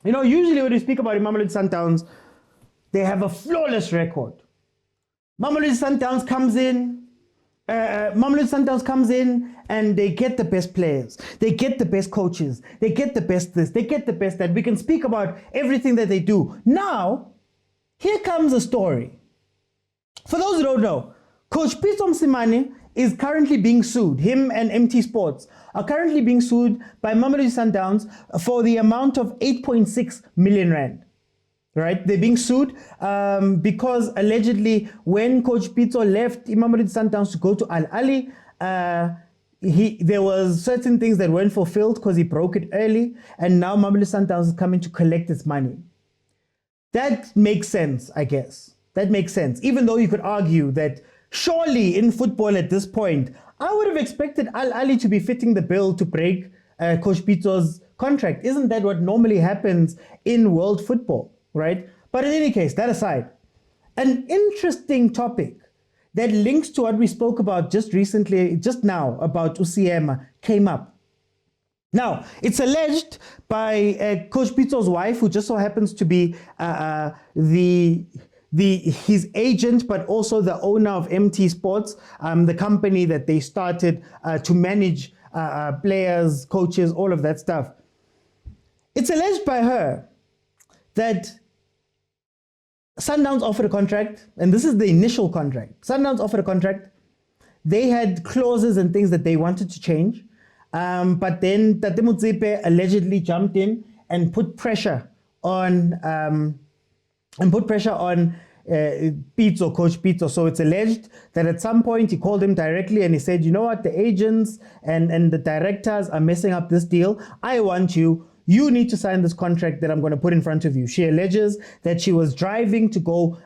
Usually when we speak about Mamelodi Sundowns, they have a flawless record. Mamelodi Sundowns comes in and they get the best players. They get the best coaches. They get the best this. They get the best that. We can speak about everything that they do. Now, here comes a story. For those who don't know, Coach Pitso Mosimane is currently being sued. Him and MT Sports are currently being sued by Mamelodi Sundowns for the amount of 8.6 million rand. Right? They're being sued because allegedly when Coach Pitso left Mamelodi Sundowns to go to Ahly, there was certain things that weren't fulfilled because he broke it early, and now Mamelodi Sundowns is coming to collect its money. That makes sense, I guess. That makes sense. Even though you could argue that surely in football at this point, I would have expected Ahly to be fitting the bill to break Coach Pitso's contract. Isn't that what normally happens in world football, right? But in any case, that aside, an interesting topic that links to what we spoke about just now about UCM came up. Now, it's alleged by Coach Pitso's wife, who just so happens to be his agent, but also the owner of MT Sports, the company that they started to manage players, coaches, all of that stuff. It's alleged by her that Sundowns offered a contract, and this is the initial contract. Sundowns offered a contract. They had clauses and things that they wanted to change, but then Patrice Motsepe allegedly jumped in and put pressure on Pitso, Coach Pitso. So it's alleged that at some point he called him directly and he said, you know what, the agents and the directors are messing up this deal. I want you need to sign this contract that I'm going to put in front of you. She alleges that she was driving to go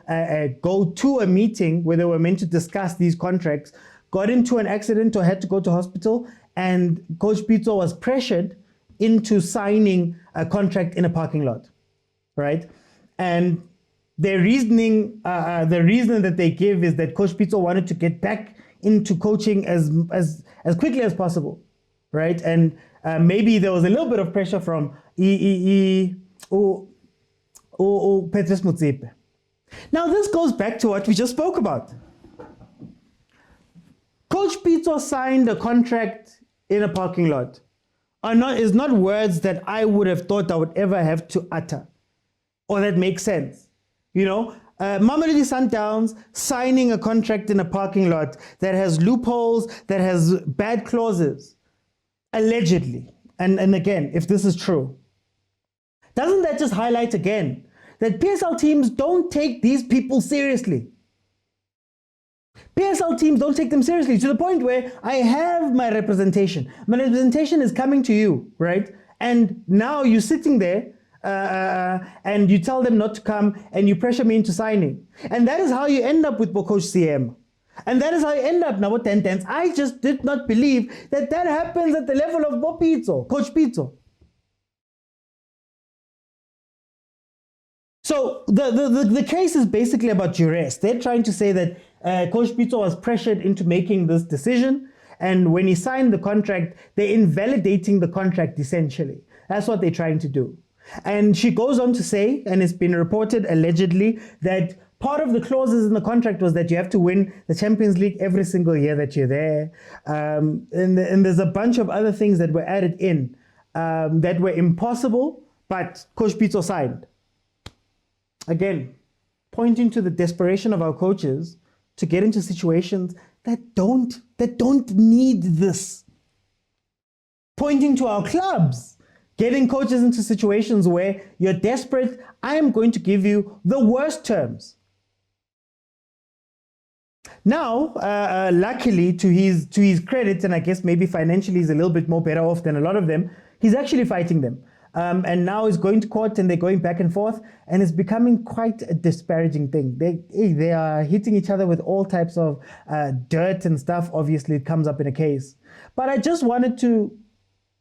to a meeting where they were meant to discuss these contracts, got into an accident or had to go to hospital, and Coach Pitso was pressured into signing a contract in a parking lot, right? And their reasoning, the reason that they give is that Coach Pitso wanted to get back into coaching as quickly as possible, right? And maybe there was a little bit of pressure from Patrice Motsepe. Now this goes back to what we just spoke about. Coach Pitso signed a contract in a parking lot. Is not words that I would have thought I would ever have to utter, or that makes sense. Mamelodi Sundowns signing a contract in a parking lot that has loopholes, that has bad clauses, allegedly. And again, if this is true, doesn't that just highlight again that PSL teams don't take these people seriously? PSL teams don't take them seriously to the point where I have my representation. My representation is coming to you, right? And now you're sitting there and you tell them not to come and you pressure me into signing. And that is how you end up with Coach CM. And that is how you end up now with 10-10s. I just did not believe that happens at the level of Coach Pitso. So the case is basically about duress. They're trying to say that Coach Pitso was pressured into making this decision, and when he signed the contract, they're invalidating the contract essentially. That's what they're trying to do. And she goes on to say, and it's been reported allegedly, that part of the clauses in the contract was that you have to win the Champions League every single year that you're there. And there's a bunch of other things that were added in that were impossible, but Coach Pitso signed. Again, pointing to the desperation of our coaches to get into situations that don't need this. Pointing to our clubs, getting coaches into situations where you're desperate. I am going to give you the worst terms. Now, luckily, to his credit, and I guess maybe financially he's a little bit more better off than a lot of them, he's actually fighting them. And now he's going to court and they're going back and forth, and it's becoming quite a disparaging thing. They are hitting each other with all types of dirt and stuff. Obviously, it comes up in a case. But I just wanted to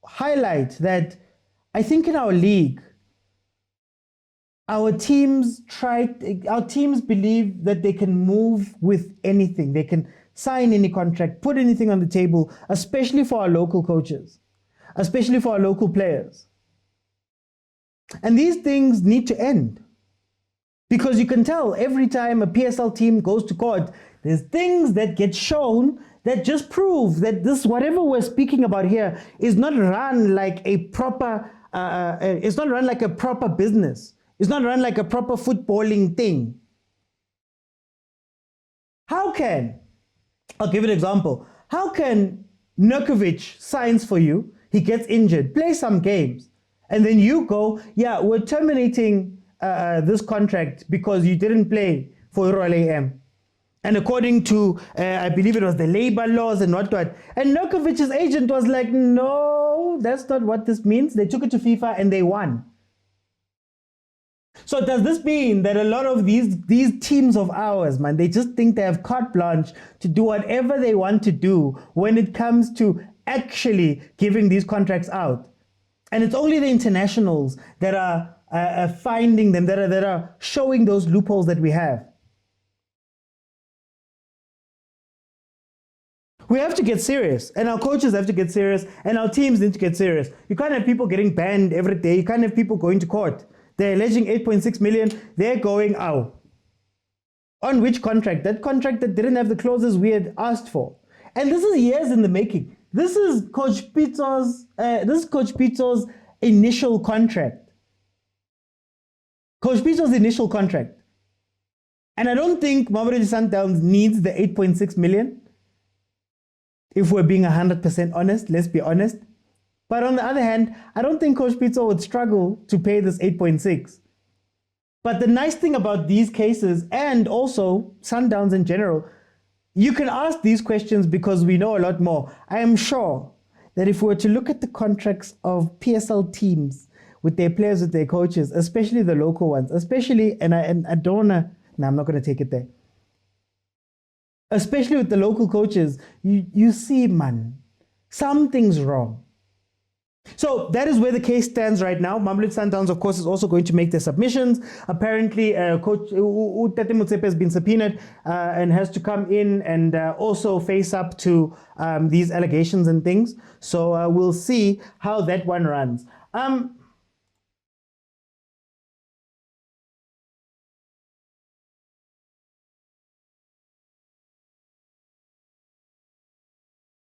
highlight that I think in our league, our teams believe that they can move with anything. They can sign any contract, put anything on the table, especially for our local coaches, especially for our local players. And these things need to end. Because you can tell every time a PSL team goes to court, there's things that get shown that just prove that this, whatever we're speaking about here, is not run like a proper, it's not run like a proper business. It's not run like a proper footballing thing. How can, I'll give an example. How can Nurkovic signs for you, he gets injured, play some games, and then you go, yeah, we're terminating this contract because you didn't play for Royal AM. And according to, I believe it was the labor laws and whatnot. And Nurkovic's agent was like, no, that's not what this means. They took it to FIFA and they won. So does this mean that a lot of these teams of ours, man, they just think they have carte blanche to do whatever they want to do when it comes to actually giving these contracts out? And it's only the internationals that are finding them, that are showing those loopholes that we have. We have to get serious, and our coaches have to get serious, and our teams need to get serious. You can't have people getting banned every day. You can't have people going to court. They're alleging 8.6 million. They're going out. On which contract? That contract that didn't have the clauses we had asked for. And this is years in the making. This is Coach Pitso's initial contract. Coach Pitso's initial contract. And I don't think Mamelodi Sundowns needs the 8.6 million. If we're being 100% honest, let's be honest. But on the other hand, I don't think Coach Pitso would struggle to pay this 8.6. But the nice thing about these cases, and also Sundowns in general, you can ask these questions because we know a lot more. I am sure that if we were to look at the contracts of PSL teams with their players, with their coaches, especially the local ones, especially, and I don't want to, no, I'm not going to take it there. Especially with the local coaches, you see, man, something's wrong. So that is where the case stands right now. Mamelodi Sundowns, of course, is also going to make their submissions. Apparently, Coach Patrice Motsepe has been subpoenaed and has to come in and also face up to these allegations and things. So we'll see how that one runs.